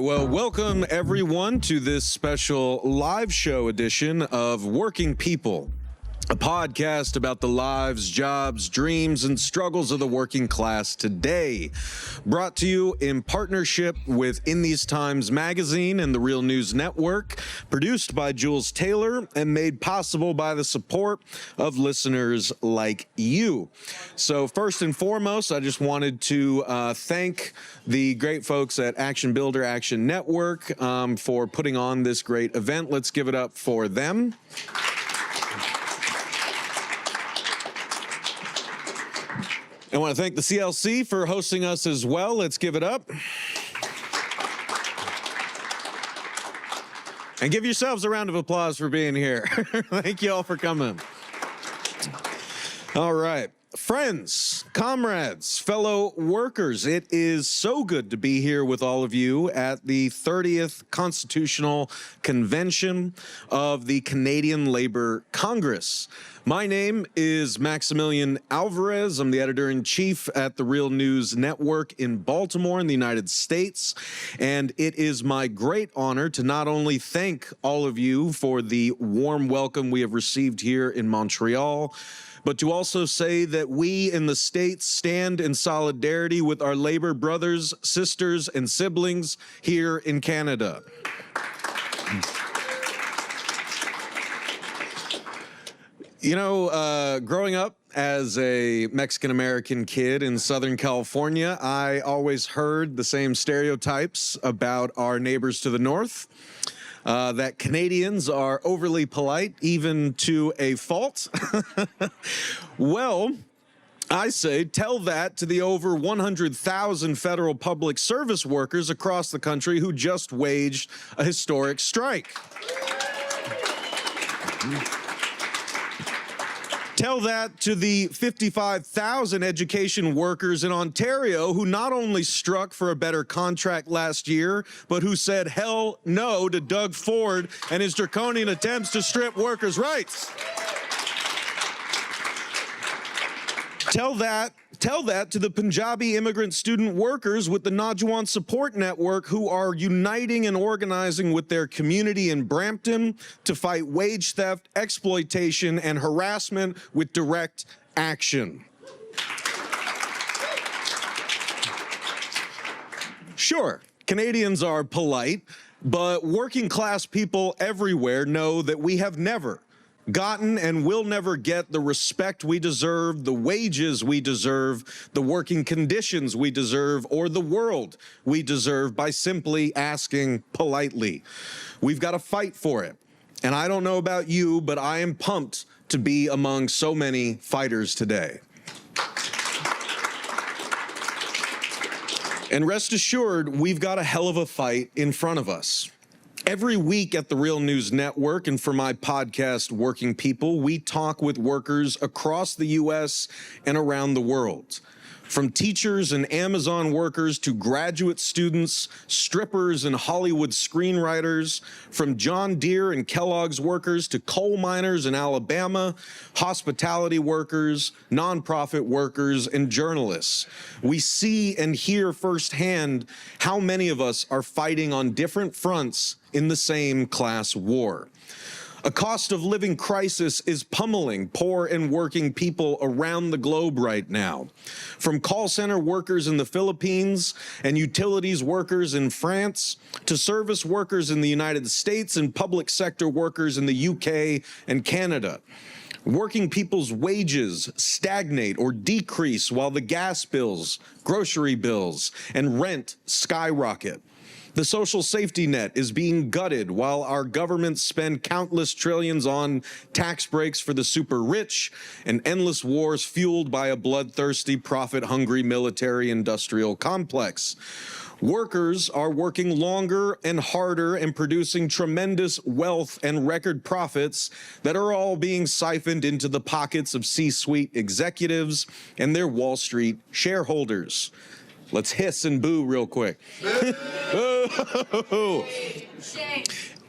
well, welcome everyone to this special live show edition of Working People, a podcast about the lives, jobs, dreams, and struggles of the working class today. Brought to you in partnership with In These Times magazine and the Real News Network, produced by Jules Taylor and made possible by the support of listeners like you. So first and foremost, I just wanted to thank the great folks at Action Builder Action Network for putting on this great event. Let's give it up for them. I want to thank the CLC for hosting us as well. Let's give it up. And give yourselves a round of applause for being here. Thank you all for coming. All right. Friends, comrades, fellow workers, it is so good to be here with all of you at the 30th Constitutional Convention of the Canadian Labour Congress. My name is Maximilian Alvarez. I'm the editor-in-chief at the Real News Network in Baltimore in the United States. And it is my great honor to not only thank all of you for the warm welcome we have received here in Montreal, but to also say that we in the States stand in solidarity with our labor brothers, sisters, and siblings here in Canada. You know, growing up as a Mexican-American kid in Southern California, I always heard the same stereotypes about our neighbors to the north. That Canadians are overly polite, even to a fault. Well, I say tell that to the over 100,000 federal public service workers across the country who just waged a historic strike. Tell that to the 55,000 education workers in Ontario who not only struck for a better contract last year, but who said hell no to Doug Ford and his draconian attempts to strip workers' rights. Tell that to the Punjabi immigrant student workers with the Naujawan Support Network who are uniting and organizing with their community in Brampton to fight wage theft, exploitation, and harassment with direct action. Sure, Canadians are polite, but working class people everywhere know that we have never gotten and will never get the respect we deserve, the wages we deserve, the working conditions we deserve, or the world we deserve by simply asking politely. We've got to fight for it. And I don't know about you, but I am pumped to be among so many fighters today. And rest assured, we've got a hell of a fight in front of us. Every week at the Real News Network and for my podcast, Working People, we talk with workers across the U.S. and around the world. From teachers and Amazon workers to graduate students, strippers and Hollywood screenwriters, from John Deere and Kellogg's workers to coal miners in Alabama, hospitality workers, nonprofit workers, and journalists. We see and hear firsthand how many of us are fighting on different fronts in the same class war. A cost of living crisis is pummeling poor and working people around the globe right now. From call center workers in the Philippines and utilities workers in France to service workers in the United States and public sector workers in the UK and Canada. Working people's wages stagnate or decrease while the gas bills, grocery bills, and rent skyrocket. The social safety net is being gutted while our governments spend countless trillions on tax breaks for the super rich and endless wars fueled by a bloodthirsty, profit-hungry military-industrial complex. Workers are working longer and harder and producing tremendous wealth and record profits that are all being siphoned into the pockets of C-suite executives and their Wall Street shareholders. Let's hiss and boo real quick.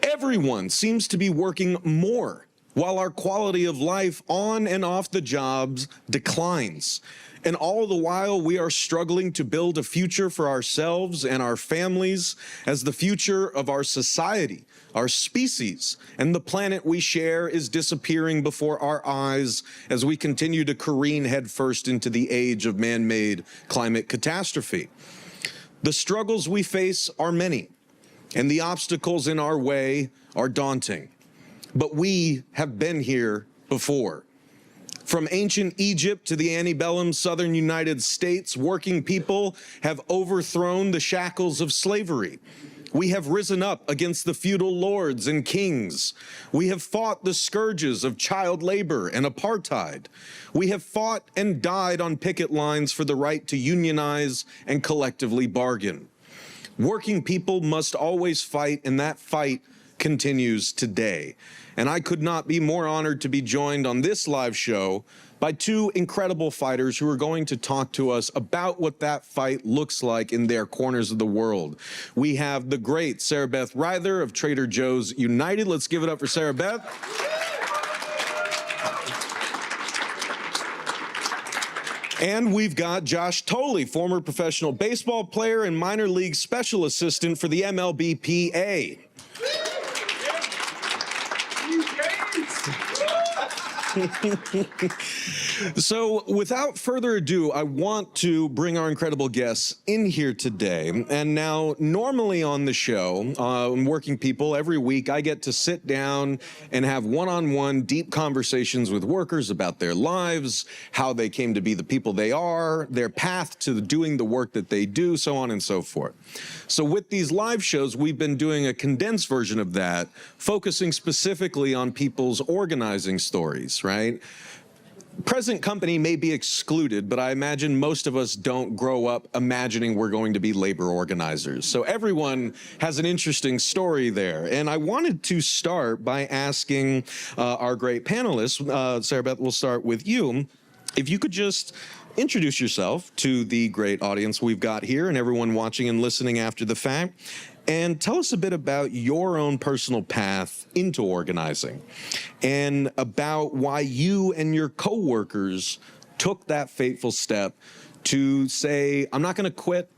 Everyone seems to be working more while our quality of life on and off the jobs declines. And all the while, we are struggling to build a future for ourselves and our families as the future of our society, our species, and the planet we share is disappearing before our eyes as we continue to careen headfirst into the age of man-made climate catastrophe. The struggles we face are many, and the obstacles in our way are daunting. But we have been here before. From ancient Egypt to the antebellum southern United States, working people have overthrown the shackles of slavery. We have risen up against the feudal lords and kings. We have fought the scourges of child labor and apartheid. We have fought and died on picket lines for the right to unionize and collectively bargain. Working people must always fight, and that fight continues today. And I could not be more honored to be joined on this live show by two incredible fighters who are going to talk to us about what that fight looks like in their corners of the world. We have the great Sarah Beth Ryther of Trader Joe's United. Let's give it up for Sarah Beth. And we've got Josh Thole, former professional baseball player and minor league special assistant for the MLB PA. So without further ado, I want to bring our incredible guests in here today. And now, normally on the show, Working People, every week I get to sit down and have one-on-one deep conversations with workers about their lives, how they came to be the people they are, their path to doing the work that they do, so on and so forth. So with these live shows, we've been doing a condensed version of that, focusing specifically on people's organizing stories, right? Present company may be excluded, but I imagine most of us don't grow up imagining we're going to be labor organizers. So everyone has an interesting story there. And I wanted to start by asking our great panelists, Sarah Beth, we'll start with you. If you could just introduce yourself to the great audience we've got here and everyone watching and listening after the fact, and tell us a bit about your own personal path into organizing and about why you and your coworkers took that fateful step to say, I'm not going to quit,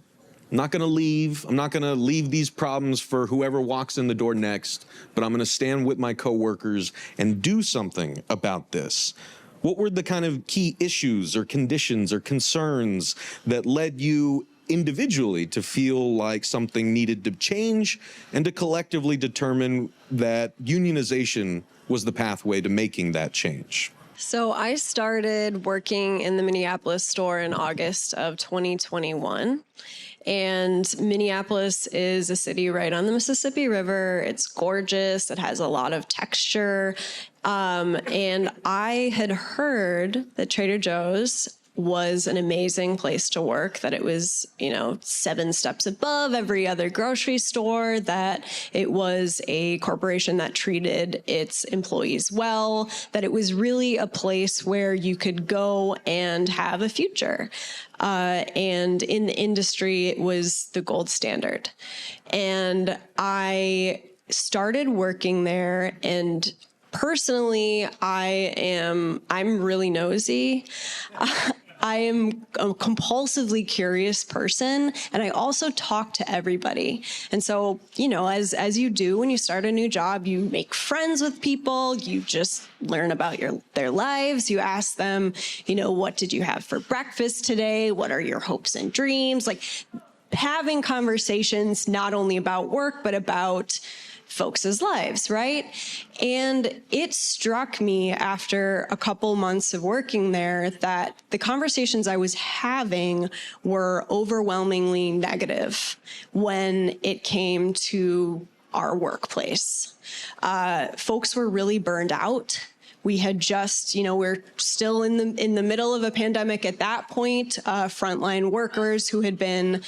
I'm not going to leave, I'm not going to leave these problems for whoever walks in the door next, but I'm going to stand with my coworkers and do something about this. What were the kind of key issues or conditions or concerns that led you individually to feel like something needed to change and to collectively determine that unionization was the pathway to making that change? So I started working in the Minneapolis store in August of 2021. And Minneapolis is a city right on the Mississippi River. It's gorgeous. It has a lot of texture. And I had heard that Trader Joe's was an amazing place to work, that it was, 7 steps above every other grocery store, that it was a corporation that treated its employees well, that it was really a place where you could go and have a future. And in the industry, it was the gold standard. And I started working there, and personally, I'm really nosy. I am a compulsively curious person, and I also talk to everybody. And so, as you do when you start a new job, you make friends with people, you just learn about their lives, you ask them, what did you have for breakfast today? What are your hopes and dreams? Like having conversations not only about work, but about folks' lives, right? And it struck me after a couple months of working there that the conversations I was having were overwhelmingly negative when it came to our workplace. Folks were really burned out. We had just, we're still in the middle of a pandemic at that point. Frontline workers who had been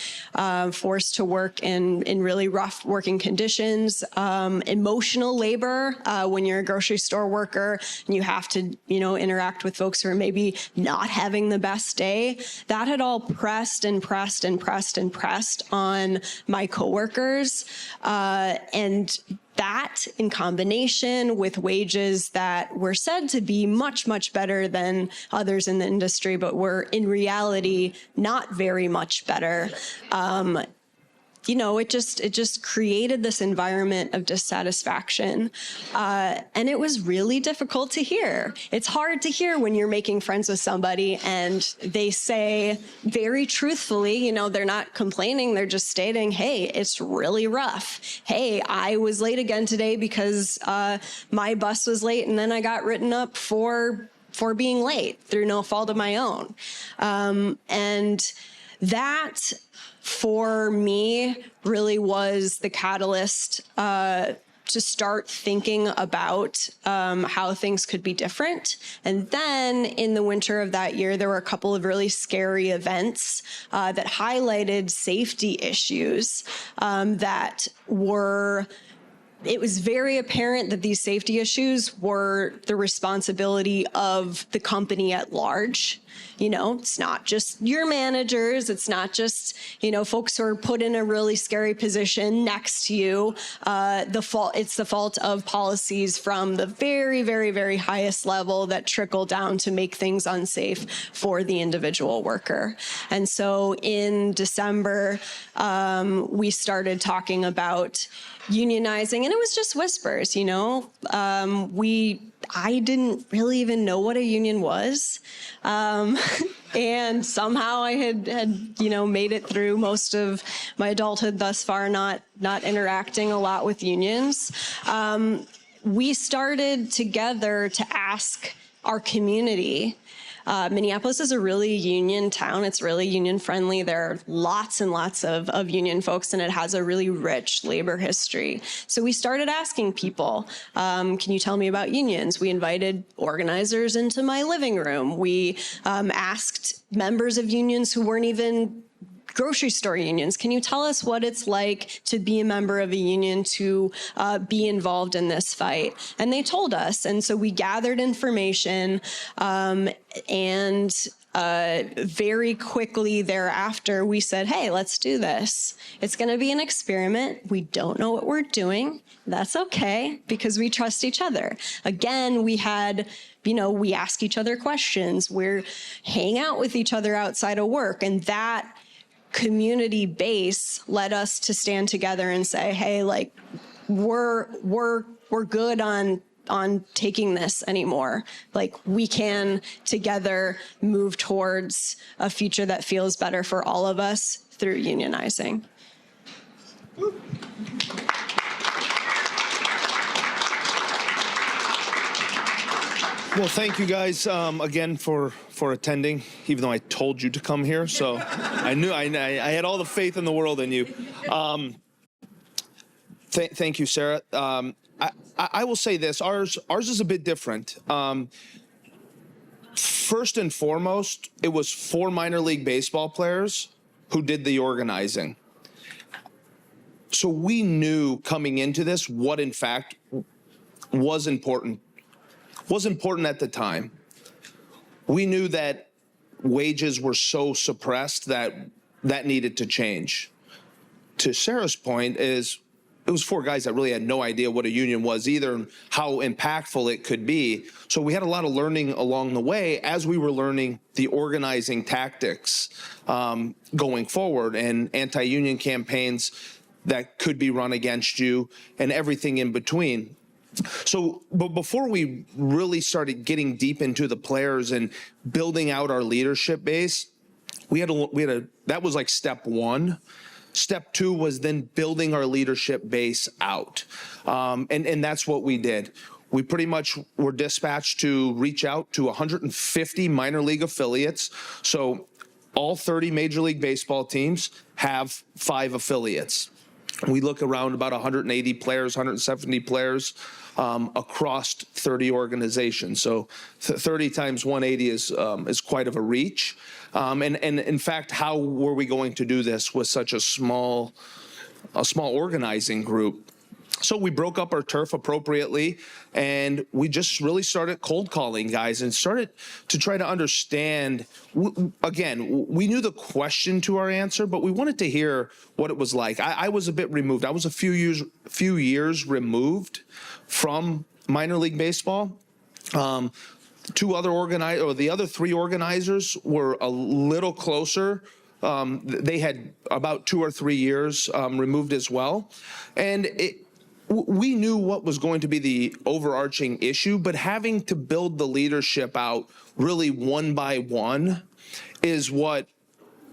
forced to work in really rough working conditions. Emotional labor when you're a grocery store worker and you have to, interact with folks who are maybe not having the best day. That had all pressed and pressed and pressed and pressed on my coworkers. And that in combination with wages that were said to be much, much better than others in the industry, but were in reality not very much better, it just created this environment of dissatisfaction. And it was really difficult to hear. It's hard to hear when you're making friends with somebody and they say very truthfully, they're not complaining, they're just stating, hey, it's really rough. Hey, I was late again today because my bus was late and then I got written up for being late through no fault of my own. And that, for me, really was the catalyst to start thinking about how things could be different. And then in the winter of that year, there were a couple of really scary events that highlighted safety issues it was very apparent that these safety issues were the responsibility of the company at large. It's not just your managers. It's not just, folks who are put in a really scary position next to you. It's the fault of policies from the very, very, very highest level that trickle down to make things unsafe for the individual worker. And so in December, we started talking about unionizing, and it was just whispers, I didn't really even know what a union was. And somehow I had made it through most of my adulthood thus far, not interacting a lot with unions. We started together to ask our community. Minneapolis is a really union town. It's really union friendly. There are lots and lots of union folks, and it has a really rich labor history. So we started asking people, can you tell me about unions? We invited organizers into my living room. We asked members of unions who weren't even grocery store unions. Can you tell us what it's like to be a member of a union, to be involved in this fight? And they told us. And so we gathered information and very quickly thereafter, we said, hey, let's do this. It's going to be an experiment. We don't know what we're doing. That's okay, because we trust each other. Again, we had, we ask each other questions. We're hang out with each other outside of work. And that community base led us to stand together and say, hey, we're good on taking this anymore. We can together move towards a future that feels better for all of us through unionizing. Well, thank you guys again for attending, even though I told you to come here. So I knew I had all the faith in the world in you. Thank you, Sarah. I will say this: ours is a bit different. First and foremost, it was 4 minor league baseball players who did the organizing. So we knew coming into this what, in fact, was important at the time. We knew that wages were so suppressed that needed to change. To Sarah's point, it was 4 guys that really had no idea what a union was either and how impactful it could be. So we had a lot of learning along the way as we were learning the organizing tactics going forward and anti-union campaigns that could be run against you and everything in between. So, but before we really started getting deep into the players and building out our leadership base, that was like step 1. Step 2 was then building our leadership base out. And that's what we did. We pretty much were dispatched to reach out to 150 minor league affiliates. So all 30 Major League Baseball teams have 5 affiliates. We look around about 180 players, 170 players across 30 organizations. So 30 times 180 is quite of a reach. And in fact, how were we going to do this with such a small organizing group? So we broke up our turf appropriately, and we just really started cold calling guys and started to try to understand. Again, we knew the question to our answer, but we wanted to hear what it was like. I was a bit removed. I was a few years removed from minor league baseball. The other three organizers were a little closer. They had about 2 or 3 years removed as well, and we knew what was going to be the overarching issue, but having to build the leadership out really one by one is what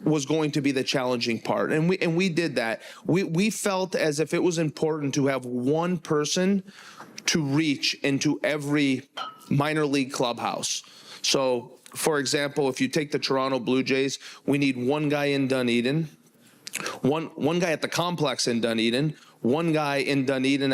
was going to be the challenging part. And we did that. We felt as if it was important to have one person to reach into every minor league clubhouse. So, for example, if you take the Toronto Blue Jays, we need one guy in Dunedin, one guy at the complex in Dunedin, one guy in Dunedin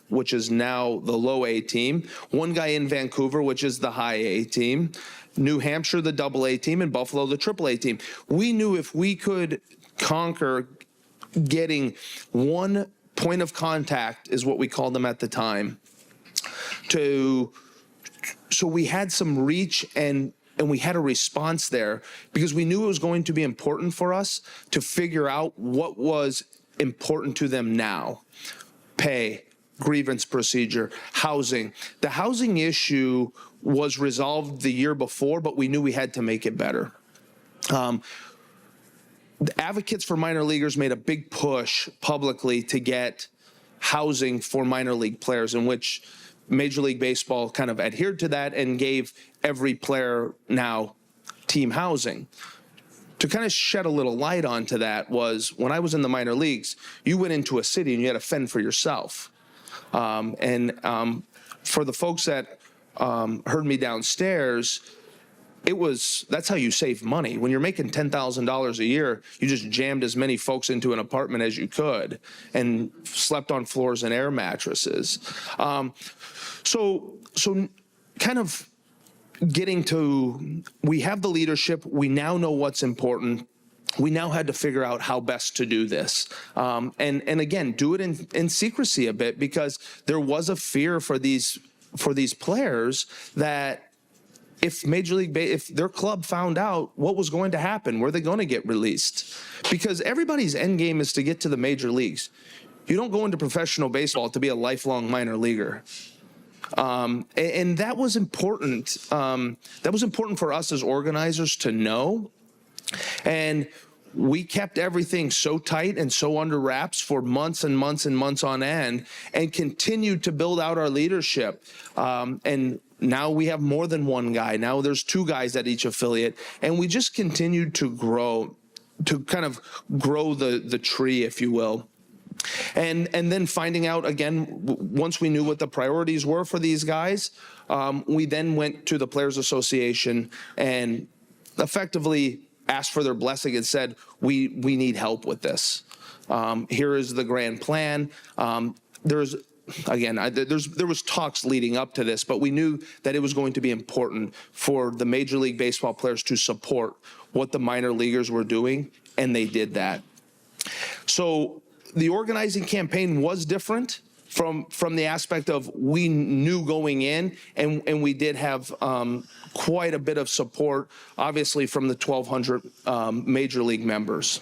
which is now the low A team, one guy in Vancouver, which is the high A team, New Hampshire, the double A team, and Buffalo, the triple A team. We knew if we could conquer getting one point of contact, is what we called them at the time, so we had some reach and we had a response there, because we knew it was going to be important for us to figure out what was important to them now. Pay, grievance procedure, housing. The housing issue was resolved the year before, but we knew we had to make it better. The advocates for minor leaguers made a big push publicly to get housing for minor league players, in which Major League Baseball kind of adhered to that and gave every player now team housing. To kind of shed a little light onto that was, when I was in the minor leagues, you went into a city and you had to fend for yourself. For the folks that heard me downstairs, that's how you save money. When you're making $10,000 a year, you just jammed as many folks into an apartment as you could and slept on floors and air mattresses. So kind of getting to, we have the leadership, we now know what's important. We now had to figure out how best to do this. And again, do it in secrecy a bit, because there was a fear for these players that if if their club found out, what was going to happen? Were they going to get released? Because everybody's end game is to get to the major leagues. You don't go into professional baseball to be a lifelong minor leaguer. And that was important. That was important for us as organizers to know. And we kept everything so tight and so under wraps for months and months and months on end, and continued to build out our leadership. And now we have more than one guy. Now there's 2 guys at each affiliate, and we just continued to grow, to kind of grow the tree, if you will. And then finding out, again, once we knew what the priorities were for these guys, we then went to the Players Association and effectively asked for their blessing and said, we need help with this. Here is the grand plan. There was talks leading up to this, but we knew that it was going to be important for the Major League Baseball players to support what the minor leaguers were doing, and they did that. So the organizing campaign was different from the aspect of, we knew going in, and we did have quite a bit of support, obviously, from the 1,200 Major League members.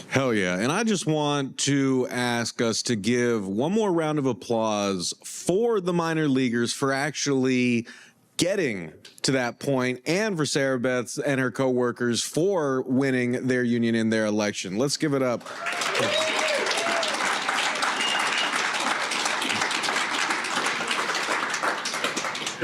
Hell yeah. And I just want to ask us to give one more round of applause for the minor leaguers for actually getting to that point, and for Sarah Beth and her coworkers for winning their union in their election. Let's give it up.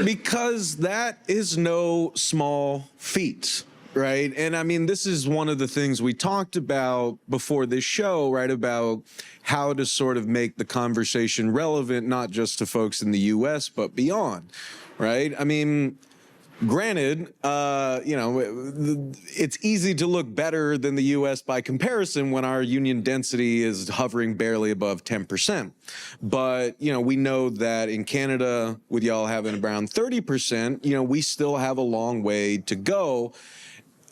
Because that is no small feat. Right. And I mean, this is one of the things we talked about before this show, right, about how to sort of make the conversation relevant, not just to folks in the U.S., but beyond. Right. I mean, granted, it's easy to look better than the U.S. by comparison when our union density is hovering barely above 10%. But, we know that in Canada, with y'all having around 30%, we still have a long way to go.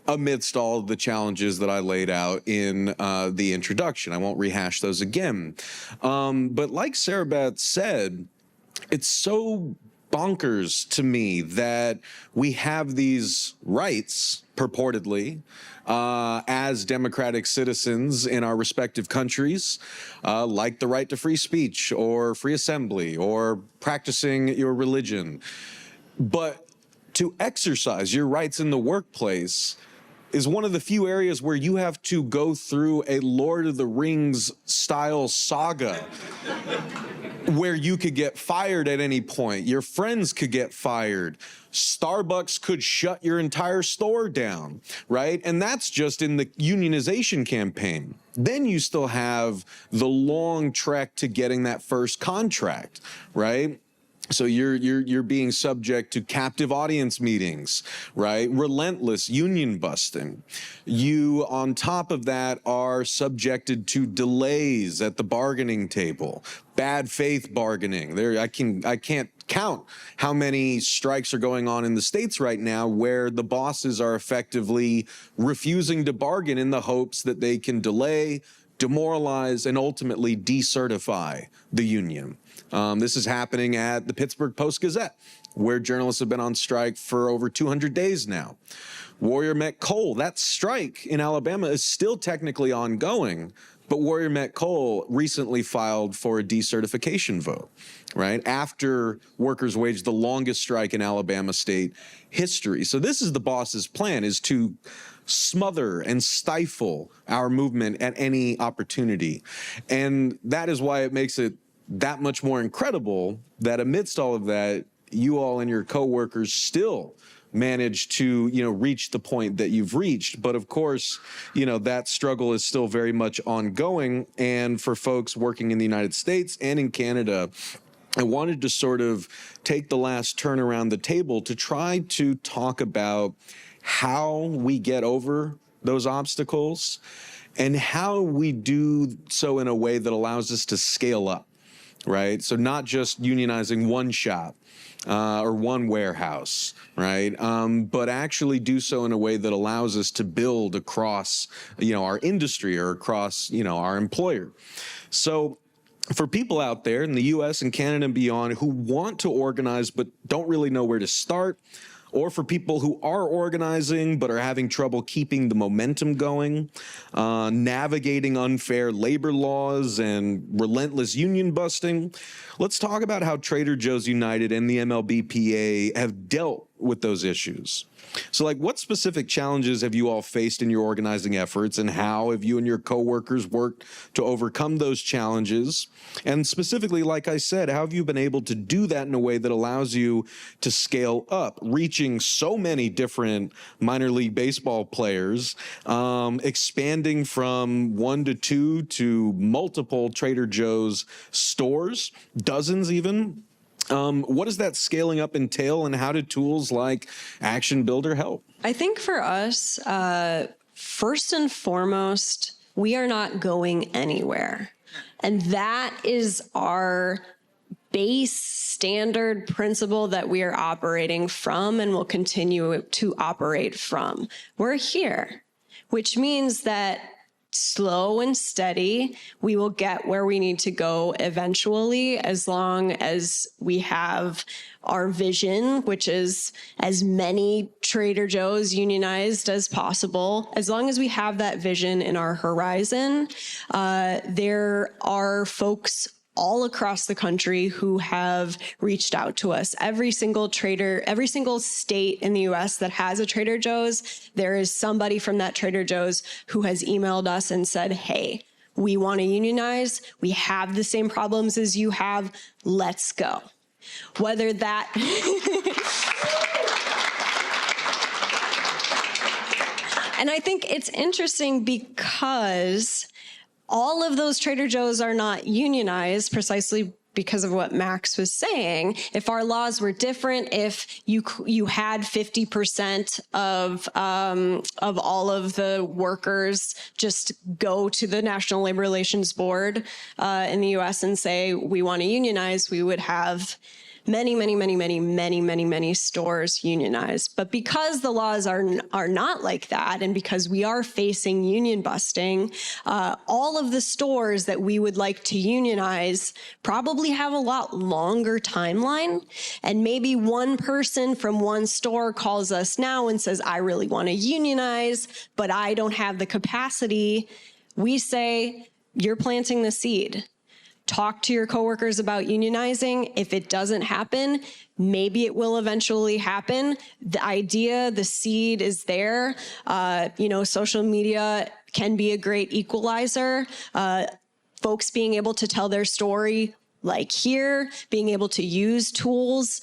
amidst all of the challenges that I laid out in the introduction. I won't rehash those again. But like Sarah Beth said, it's so bonkers to me that we have these rights, purportedly, as democratic citizens in our respective countries, like the right to free speech or free assembly or practicing your religion. But to exercise your rights in the workplace is one of the few areas where you have to go through a Lord of the Rings style saga where you could get fired at any point. Your friends could get fired. Starbucks could shut your entire store down, right? And that's just in the unionization campaign. Then you still have the long trek to getting that first contract, right? So you're being subject to captive audience meetings, right? Relentless union busting. You, on top of that, are subjected to delays at the bargaining table, bad faith bargaining. I can't count how many strikes are going on in the States right now where the bosses are effectively refusing to bargain in the hopes that they can delay, demoralize, and ultimately decertify the union. This is happening at the Pittsburgh Post-Gazette, where journalists have been on strike for over 200 days now. Warrior Met Coal, that strike in Alabama is still technically ongoing, but Warrior Met Coal recently filed for a decertification vote, right? After workers waged the longest strike in Alabama state history. So this is the boss's plan, is to smother and stifle our movement at any opportunity. And that is why it makes it that much more incredible that amidst all of that, you all and your coworkers still manage to, reach the point that you've reached. But of course, that struggle is still very much ongoing. And for folks working in the United States and in Canada, I wanted to sort of take the last turn around the table to try to talk about how we get over those obstacles and how we do so in a way that allows us to scale up, right? So not just unionizing one shop or one warehouse, right? But actually do so in a way that allows us to build across, our industry or across, our employer. So for people out there in the US and Canada and beyond who want to organize but don't really know where to start, or for people who are organizing but are having trouble keeping the momentum going, navigating unfair labor laws and relentless union busting, let's talk about how Trader Joe's United and the MLBPA have dealt with those issues. So what specific challenges have you all faced in your organizing efforts, and how have you and your coworkers worked to overcome those challenges? And specifically, like I said, how have you been able to do that in a way that allows you to scale up, reaching so many different minor league baseball players, expanding from 1 to 2 to multiple Trader Joe's stores, dozens even? What does that scaling up entail, and how do tools like Action Builder help? I think for us, first and foremost, we are not going anywhere. And that is our base standard principle that we are operating from and will continue to operate from. We're here, which means that slow and steady, we will get where we need to go eventually, as long as we have our vision, which is as many Trader Joe's unionized as possible. As long as we have that vision in our horizon, there are folks all across the country who have reached out to us. Every single state in the US that has a Trader Joe's, there is somebody from that Trader Joe's who has emailed us and said, hey, we want to unionize. We have the same problems as you have. Let's go. Whether that... And I think it's interesting because all of those Trader Joe's are not unionized precisely because of what Max was saying. If our laws were different, if you had 50% of all of the workers just go to the National Labor Relations Board in the U.S. and say, we want to unionize, we would have many stores unionize. But because the laws are not like that, and because we are facing union busting, all of the stores that we would like to unionize probably have a lot longer timeline. And maybe one person from one store calls us now and says, I really want to unionize, but I don't have the capacity. We say, you're planting the seed. Talk to your coworkers about unionizing. If it doesn't happen, maybe it will eventually happen. The idea, the seed is there. Social media can be a great equalizer. Folks being able to tell their story, like here, being able to use tools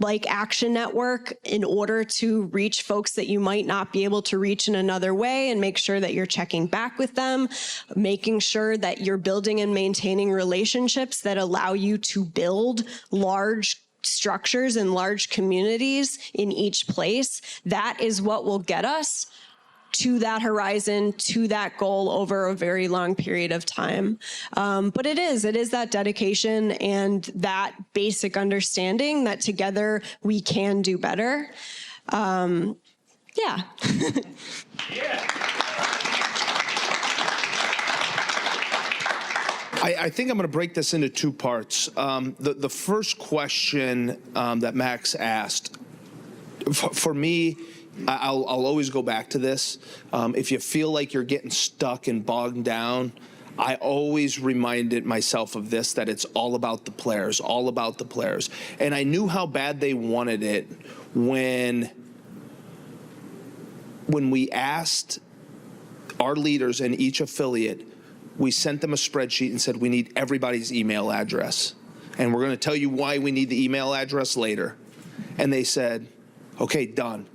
like Action Network in order to reach folks that you might not be able to reach in another way, and make sure that you're checking back with them, making sure that you're building and maintaining relationships that allow you to build large structures and large communities in each place. That is what will get us to that horizon, to that goal over a very long period of time. But it is that dedication and that basic understanding that together we can do better. Yeah. I think I'm going to break this into two parts. The first question that Max asked, for me, I'll always go back to this. If you feel like you're getting stuck and bogged down, I always reminded myself of this, that it's all about the players, all about the players. And I knew how bad they wanted it when we asked our leaders in each affiliate, we sent them a spreadsheet and said, we need everybody's email address. And we're going to tell you why we need the email address later. And they said, okay, done.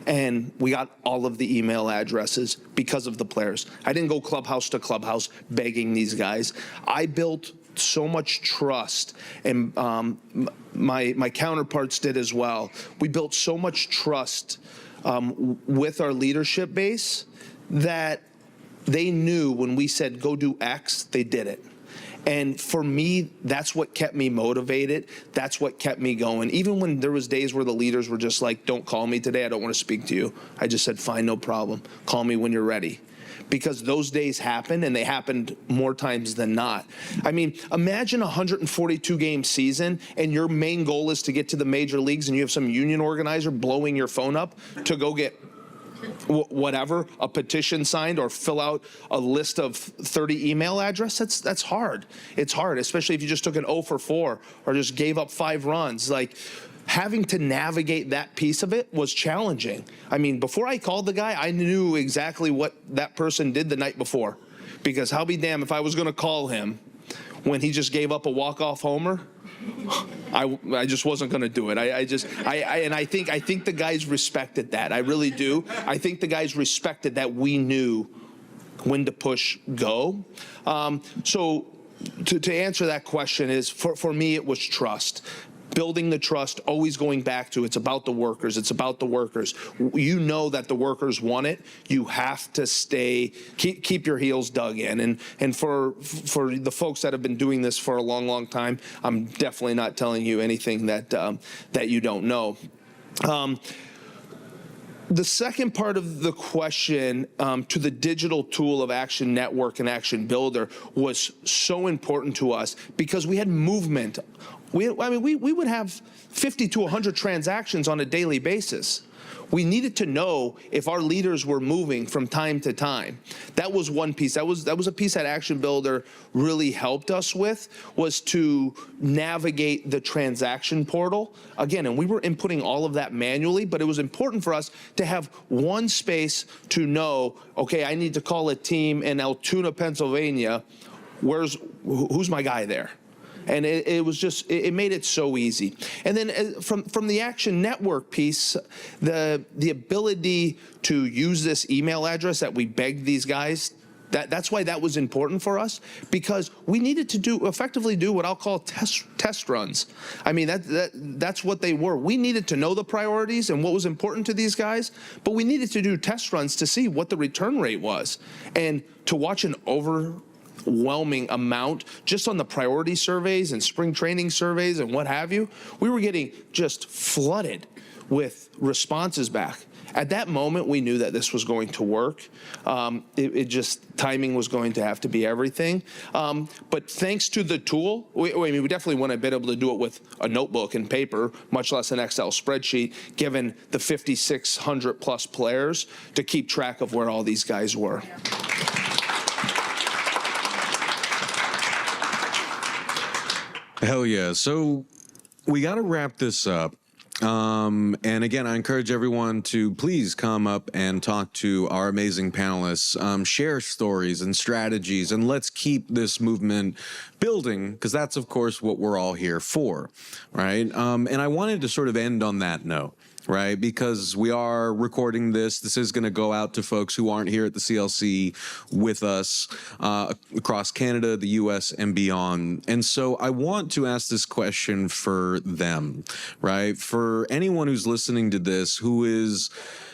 And we got all of the email addresses because of the players. I didn't go clubhouse to clubhouse begging these guys. I built so much trust, and my counterparts did as well. We built so much trust with our leadership base that they knew when we said go do X, they did it. And for me, that's what kept me motivated. That's what kept me going. Even when there was days where the leaders were just like, don't call me today, I don't want to speak to you. I just said, fine, no problem. Call me when you're ready. Because those days happened, and they happened more times than not. I mean, imagine a 142-game season, and your main goal is to get to the major leagues, and you have some union organizer blowing your phone up to go get whatever, a petition signed or fill out a list of 30 email addresses. That's hard. It's hard, especially if you just took an 0 for 4 or just gave up 5 runs. Like, having to navigate that piece of it was challenging. I mean, before I called the guy, I knew exactly what that person did the night before, because I'll be damned if I was going to call him when he just gave up a walk-off homer. I just wasn't going to do it. I think the guys respected that. I really do. I think the guys respected that we knew when to push go. So to answer that question is, for me, it was trust. Building the trust, always going back to it's about the workers. It's about the workers. You know that the workers want it. You have to keep your heels dug in. And for the folks that have been doing this for a long time, I'm definitely not telling you anything that you don't know. The second part of the question to the digital tool of Action Network and Action Builder was so important to us because we had movement. We would have 50 to 100 transactions on a daily basis. We needed to know if our leaders were moving from time to time. That was one piece. That was a piece that Action Builder really helped us with, was to navigate the transaction portal. Again, and we were inputting all of that manually, but it was important for us to have one space to know, okay, I need to call a team in Altoona, Pennsylvania. Who's my guy there? And it was just, it made it so easy. And then from the Action Network piece, the ability to use this email address that we begged these guys, that's why that was important for us, because we needed to effectively do what I'll call test runs. I mean, that's what they were. We needed to know the priorities and what was important to these guys, but we needed to do test runs to see what the return rate was. And to watch an overwhelming amount just on the priority surveys and spring training surveys and what have you. We were getting just flooded with responses back. At that moment, we knew that this was going to work. It just, timing was going to have to be everything. But thanks to the tool, we definitely wouldn't have been able to do it with a notebook and paper, much less an Excel spreadsheet, given the 5,600 plus players to keep track of where all these guys were. Hell yeah. So we got to wrap this up. And again, I encourage everyone to please come up and talk to our amazing panelists, share stories and strategies, and let's keep this movement building, because that's, of course, what we're all here for, right? And I wanted to sort of end on that note, right? Because we are recording this. This is going to go out to folks who aren't here at the CLC with us across Canada, the U.S., and beyond. And so I want to ask this question for them, right? For anyone who's listening to this who is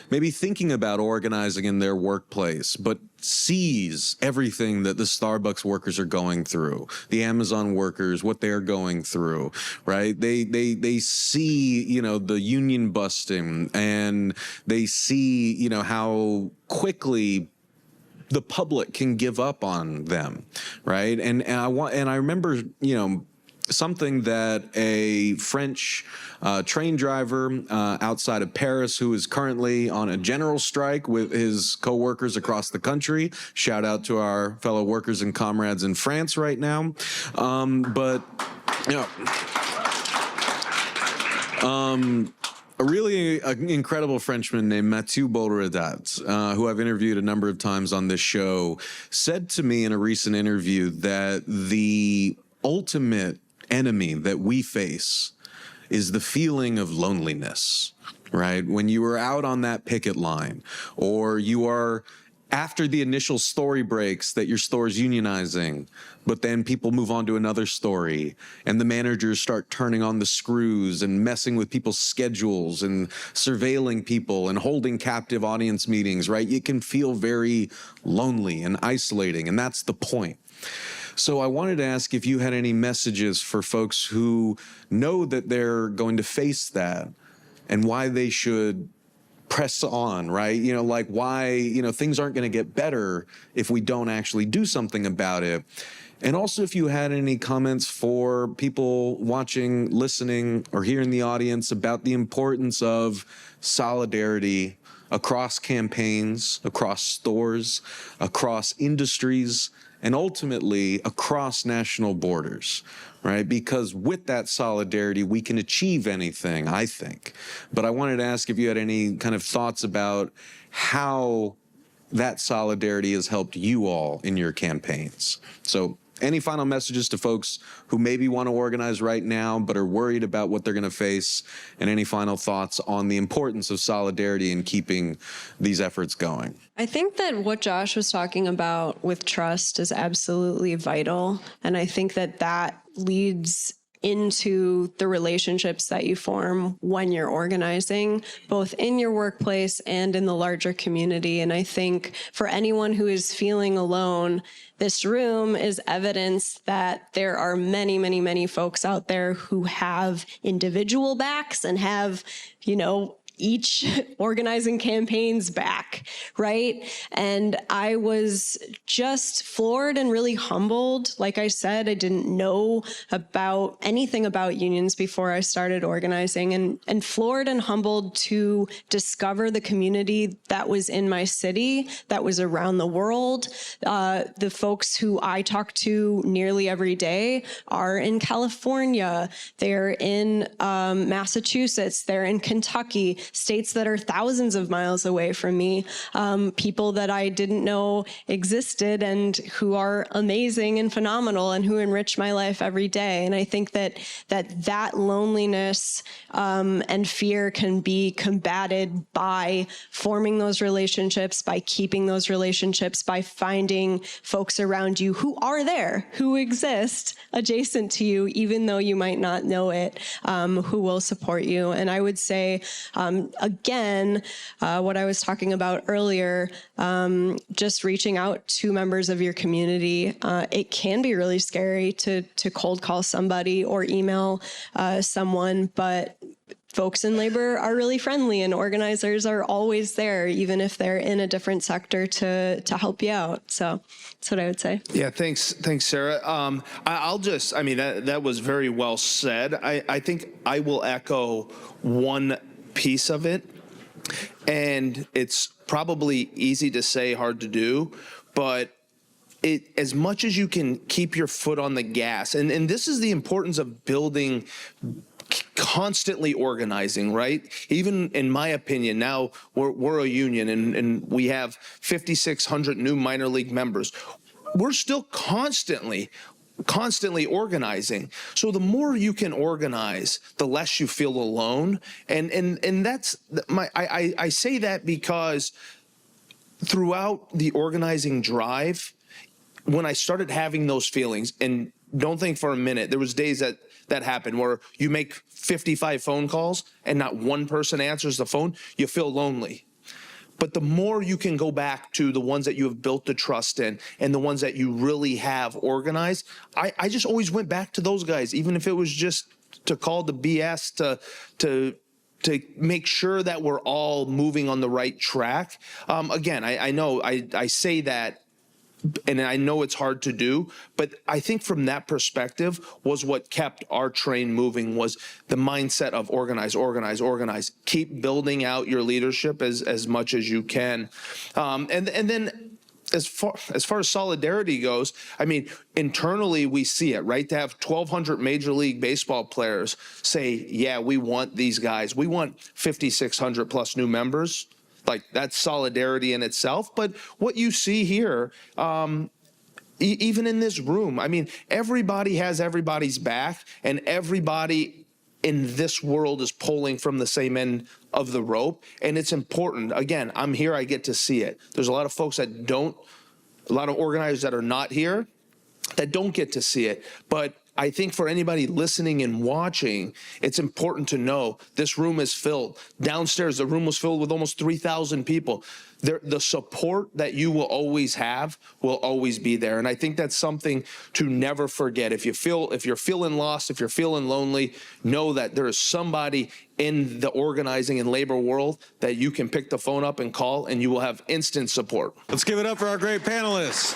maybe thinking about organizing in their workplace, but sees everything that the Starbucks workers are going through, the Amazon workers, what they're going through, right? They see, you know, the union busting, and they see, you know, how quickly the public can give up on them, right? And I remember, you know, something that a French train driver outside of Paris, who is currently on a general strike with his co-workers across the country. Shout out to our fellow workers and comrades in France right now. But, you know, a really incredible Frenchman named Mathieu Bolredat, who I've interviewed a number of times on this show, said to me in a recent interview that the ultimate enemy that we face is the feeling of loneliness, right? When you are out on that picket line, or you are after the initial story breaks that your store is unionizing, but then people move on to another story, and the managers start turning on the screws and messing with people's schedules and surveilling people and holding captive audience meetings, right? It can feel very lonely and isolating, and that's the point. So I wanted to ask if you had any messages for folks who know that they're going to face that, and why they should press on, right? You know, like why, you know, things aren't going to get better if we don't actually do something about it. And also if you had any comments for people watching, listening, or here in the audience about the importance of solidarity across campaigns, across stores, across industries, and ultimately across national borders, right? Because with that solidarity, we can achieve anything, I think. But I wanted to ask if you had any kind of thoughts about how that solidarity has helped you all in your campaigns. So any final messages to folks who maybe want to organize right now but are worried about what they're going to face, and any final thoughts on the importance of solidarity in keeping these efforts going? I think that what Josh was talking about with trust is absolutely vital. And I think that that leads into the relationships that you form when you're organizing, both in your workplace and in the larger community. And I think for anyone who is feeling alone, this room is evidence that there are many, many, many folks out there who have individual backs and have, you know, each organizing campaign's back, right? And I was just floored and really humbled. Like I said, I didn't know about anything about unions before I started organizing, and floored and humbled to discover the community that was in my city, that was around the world. The folks who I talk to nearly every day are in California, they're in Massachusetts, they're in Kentucky, states that are thousands of miles away from me, people that I didn't know existed and who are amazing and phenomenal and who enrich my life every day. And I think that loneliness and fear can be combated by forming those relationships, by keeping those relationships, by finding folks around you who are there, who exist adjacent to you, even though you might not know it, who will support you. And I would say Again, what I was talking about earlier, just reaching out to members of your community. It can be really scary to cold call somebody or email someone, but folks in labor are really friendly, and organizers are always there, even if they're in a different sector, to help you out. So that's what I would say. Yeah, thanks, Sarah. That was very well said. I think I will echo one piece of it, and it's probably easy to say, hard to do, but as much as you can keep your foot on the gas, and this is the importance of building, constantly organizing, right? Even in my opinion, now we're a union and we have 5,600 new minor league members. We're still constantly organizing. So the more you can organize, the less you feel alone. And that's I say that because throughout the organizing drive, when I started having those feelings, and don't think for a minute, there was days that happened where you make 55 phone calls and not one person answers the phone, you feel lonely. But the more you can go back to the ones that you have built the trust in and the ones that you really have organized, I just always went back to those guys, even if it was just to call the BS to make sure that we're all moving on the right track. Again, I know I say that, and I know it's hard to do, but I think from that perspective was what kept our train moving, was the mindset of organize, keep building out your leadership as much as you can. And then as far as solidarity goes, I mean, internally we see it, right? To have 1,200 Major League Baseball players say, yeah, we want these guys. We want 5,600 plus new members. Like, that's solidarity in itself. But what you see here, even in this room, I mean, everybody has everybody's back, and everybody in this world is pulling from the same end of the rope. And it's important. Again, I'm here, I get to see it. There's a lot of folks that don't, a lot of organizers that are not here that don't get to see it. But I think for anybody listening and watching, it's important to know this room is filled. Downstairs, the room was filled with almost 3,000 people. The support that you will always have will always be there. And I think that's something to never forget. If you're feeling lost, if you're feeling lonely, know that there is somebody in the organizing and labor world that you can pick the phone up and call, and you will have instant support. Let's give it up for our great panelists.